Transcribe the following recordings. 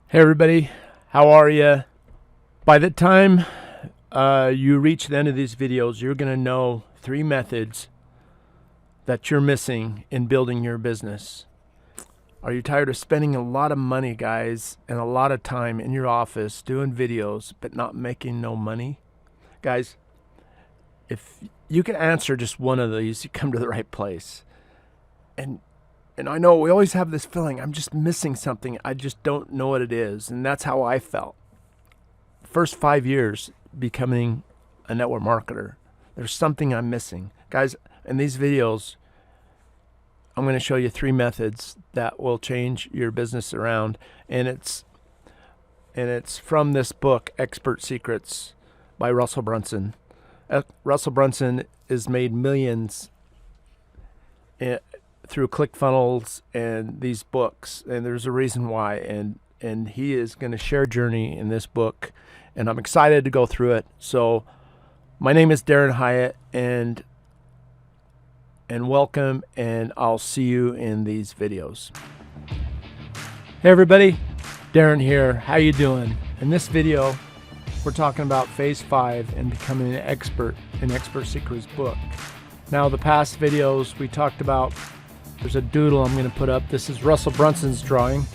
Hey everybody, how are you? By the time you reach the end of these videos, you're going to know 3 methods that you're missing in building your business. Are you tired of spending a lot of money, guys, and a lot of time in your office doing videos but not making no money? Guys, if you can answer just one of these, you come to the right place. And I know we always have this feeling, I'm just missing something. I just don't know what it is. And that's how I felt. First 5 years becoming a network marketer, there's something I'm missing. Guys, in these videos, I'm going to show you 3 methods that will change your business around. And it's from this book, Expert Secrets by Russell Brunson. Russell Brunson has made millions through ClickFunnels and these books, and there's a reason why, and he is going to share a journey in this book, and I'm excited to go through it. So my name is Darren Hyatt, and welcome, and I'll see you in these videos. Hey everybody, Darren here. How you doing? In this video we're talking about phase 5 and becoming an expert in Expert Secrets book. Now the past videos we talked about, there's a doodle I'm going to put up. This is Russell Brunson's drawing.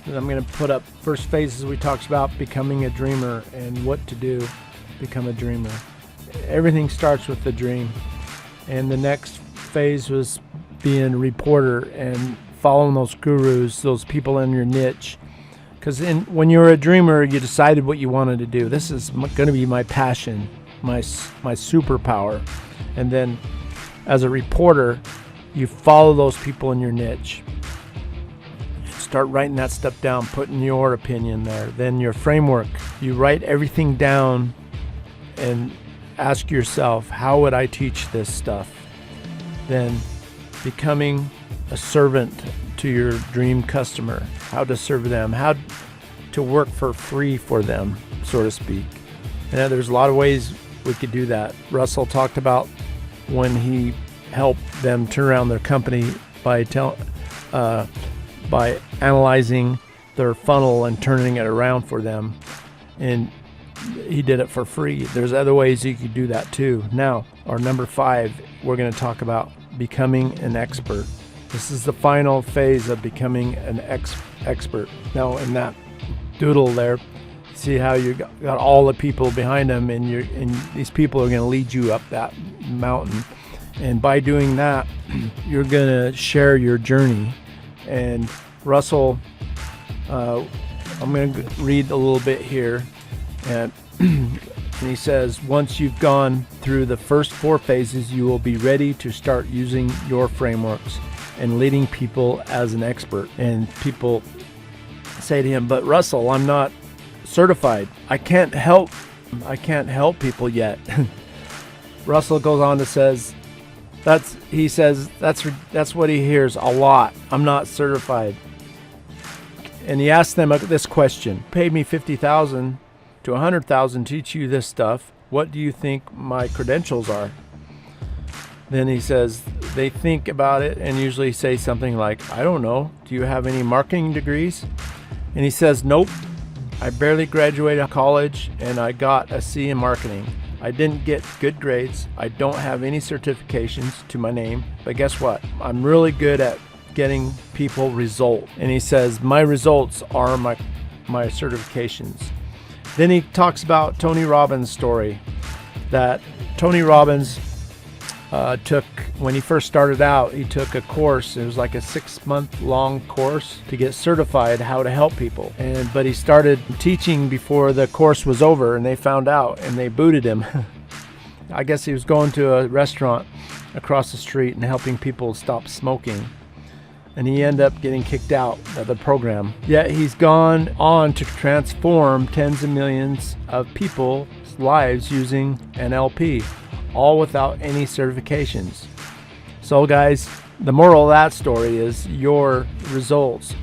And I'm going to put up first phases we talked about becoming a dreamer and what to do to become a dreamer. Everything starts with the dream. And the next phase was being a reporter and following those gurus, those people in your niche. Because when you're a dreamer, you decided what you wanted to do. This is going to be my passion, my superpower. And then as a reporter, you follow those people in your niche. Start writing that stuff down, putting your opinion there. Then your framework, you write everything down and ask yourself, how would I teach this stuff? Then becoming a servant to your dream customer, how to serve them, how to work for free for them, so to speak. And there's a lot of ways we could do that. Russell talked about when he helped them turn around their company by analyzing their funnel and turning it around for them, and he did it for free. There's other ways you could do that too. Now, our number 5, we're going to talk about becoming an expert. This is the final phase of becoming an expert. Now, in that doodle there, see how you got all the people behind them, and these people are going to lead you up that mountain. And by doing that, you're going to share your journey. And Russell, I'm going to read a little bit here. And he says, once you've gone through the first 4 phases, you will be ready to start using your frameworks and leading people as an expert. And people say to him, but Russell, I'm not certified. I can't help people yet. Russell goes on to says, that's what he hears a lot. I'm not certified. And he asked them this question: paid me $50,000 to $100,000 to teach you this stuff. What do you think my credentials are? Then he says they think about it and usually say something like, I don't know. Do you have any marketing degrees? And he says, nope. I barely graduated college and I got a C in marketing. I didn't get good grades. I don't have any certifications to my name, but guess what? I'm really good at getting people results. And he says, my results are my certifications. Then he talks about Tony Robbins' story, that Tony Robbins took, when he first started out, he took a course. It was like a 6-month-long course to get certified how to help people. But he started teaching before the course was over, and they found out, and they booted him. I guess he was going to a restaurant across the street and helping people stop smoking. And he ended up getting kicked out of the program. Yet he's gone on to transform tens of millions of people's lives using NLP, all without any certifications. So guys, the moral of that story is your results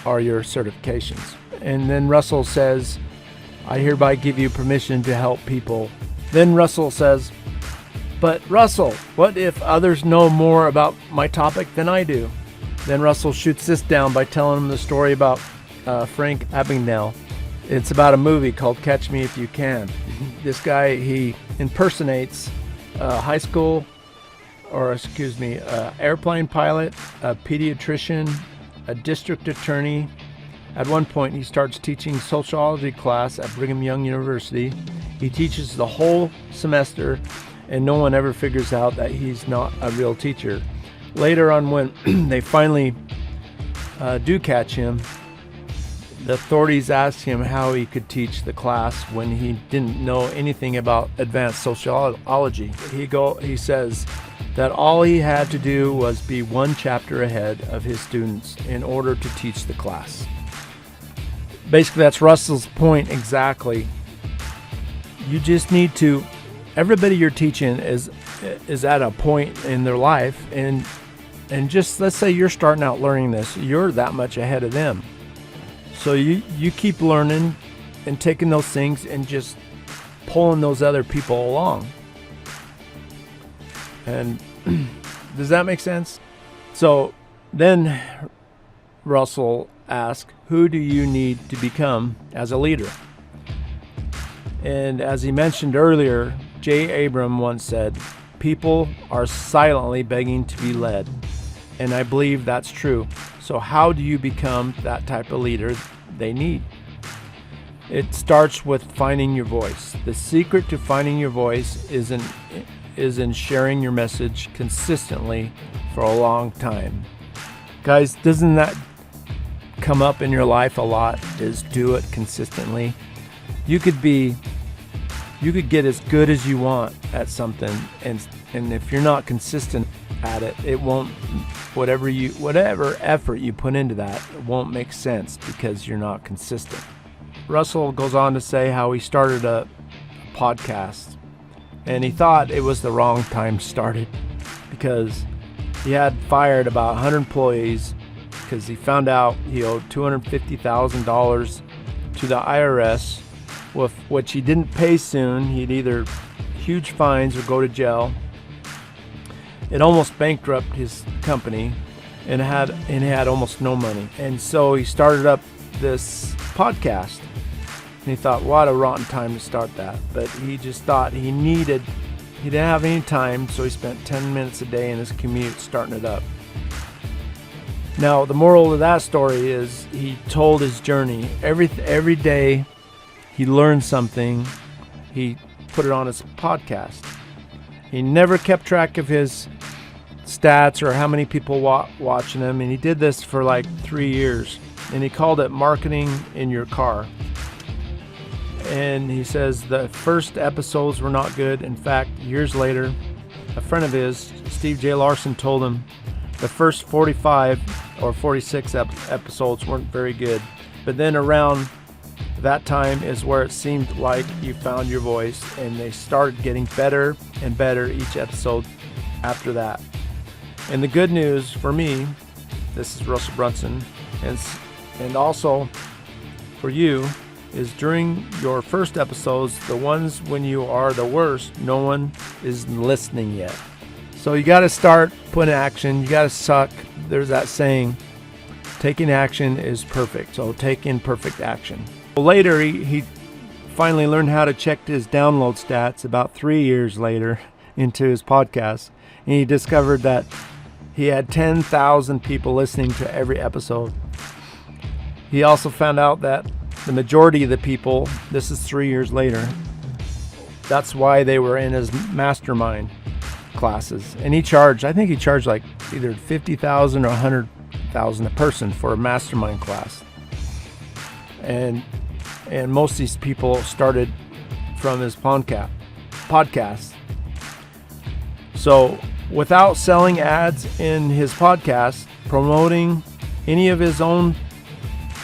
are your certifications. And then Russell says, I hereby give you permission to help people. Then Russell says, but Russell, what if others know more about my topic than I do? Then Russell shoots this down by telling him the story about Frank Abagnale. It's about a movie called Catch Me If You Can. This guy, he impersonates a airplane pilot, a pediatrician, a district attorney. At one point, he starts teaching sociology class at Brigham Young University. He teaches the whole semester, and no one ever figures out that he's not a real teacher. Later on, when they finally do catch him, the authorities asked him how he could teach the class when he didn't know anything about advanced sociology. He says that all he had to do was be one chapter ahead of his students in order to teach the class. Basically, that's Russell's point exactly. You just need to, everybody you're teaching is at a point in their life, and just let's say you're starting out learning this, you're that much ahead of them. So you keep learning and taking those things and just pulling those other people along. And does that make sense? So then Russell asked, who do you need to become as a leader? And as he mentioned earlier, J. Abram once said, people are silently begging to be led. And I believe that's true. So how do you become that type of leader they need? It starts with finding your voice. The secret to finding your voice is in sharing your message consistently for a long time. Guys, doesn't that come up in your life a lot? Is do it consistently. You could get as good as you want at something, and if you're not consistent at it, it won't, whatever effort you put into that, it won't make sense because you're not consistent. Russell goes on to say how he started a podcast, and he thought it was the wrong time to start it because he had fired about 100 employees because he found out he owed $250,000 to the IRS, which he didn't pay soon. He'd either huge fines or go to jail. It almost bankrupted his company, and had almost no money. And so he started up this podcast. And he thought, what a rotten time to start that. But he just thought he didn't have any time, so he spent 10 minutes a day in his commute starting it up. Now, the moral of that story is he told his journey. Every day he learned something, he put it on his podcast. He never kept track of his stats or how many people watching him, and he did this for like 3 years, and he called it marketing in your car. And he says the first episodes were not good. In fact, years later, a friend of his, Steve J. Larson, told him the first 45 or 46 episodes weren't very good, but then around that time is where it seemed like you found your voice, and they started getting better and better each episode after that. And the good news for me, this is Russell Brunson, and also for you, is during your first episodes, the ones when you are the worst, no one is listening yet. So you got to start putting action. You got to suck. There's that saying, taking action is perfect. So take imperfect action. Later, he finally learned how to check his download stats about 3 years later into his podcast. And he discovered that he had 10,000 people listening to every episode. He also found out that the majority of the people, this is 3 years later, that's why they were in his mastermind classes. And he charged like either $50,000 or $100,000 a person for a mastermind class. And most of these people started from his podcast. So without selling ads in his podcast, promoting any of his own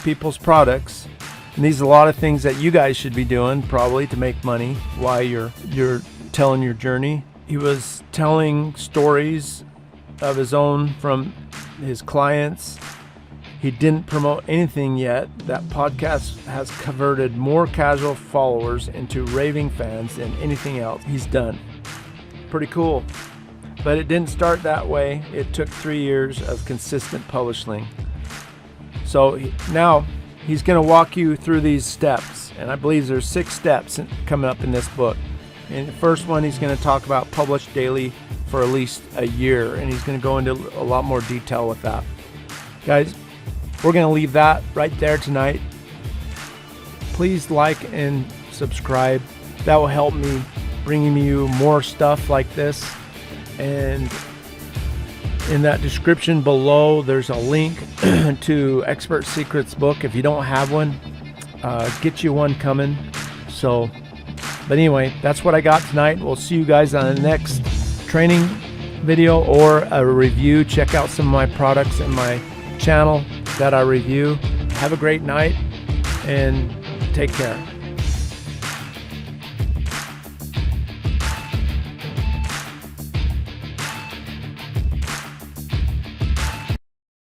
people's products, and these are a lot of things that you guys should be doing probably to make money while you're telling your journey. He was telling stories of his own from his clients. He didn't promote anything yet. That podcast has converted more casual followers into raving fans than anything else he's done. Pretty cool. But it didn't start that way. It took 3 years of consistent publishing. So now he's going to walk you through these steps. And I believe there's 6 steps coming up in this book. And the first one, he's going to talk about publish daily for at least a year. And he's going to go into a lot more detail with that. Guys, we're going to leave that right there tonight. Please like and subscribe. That will help me bringing you more stuff like this. And in that description below, there's a link to Expert Secrets book. If you don't have one, get you one coming. So, but anyway, that's what I got tonight. We'll see you guys on the next training video or a review. Check out some of my products in my channel that I review. Have a great night and take care.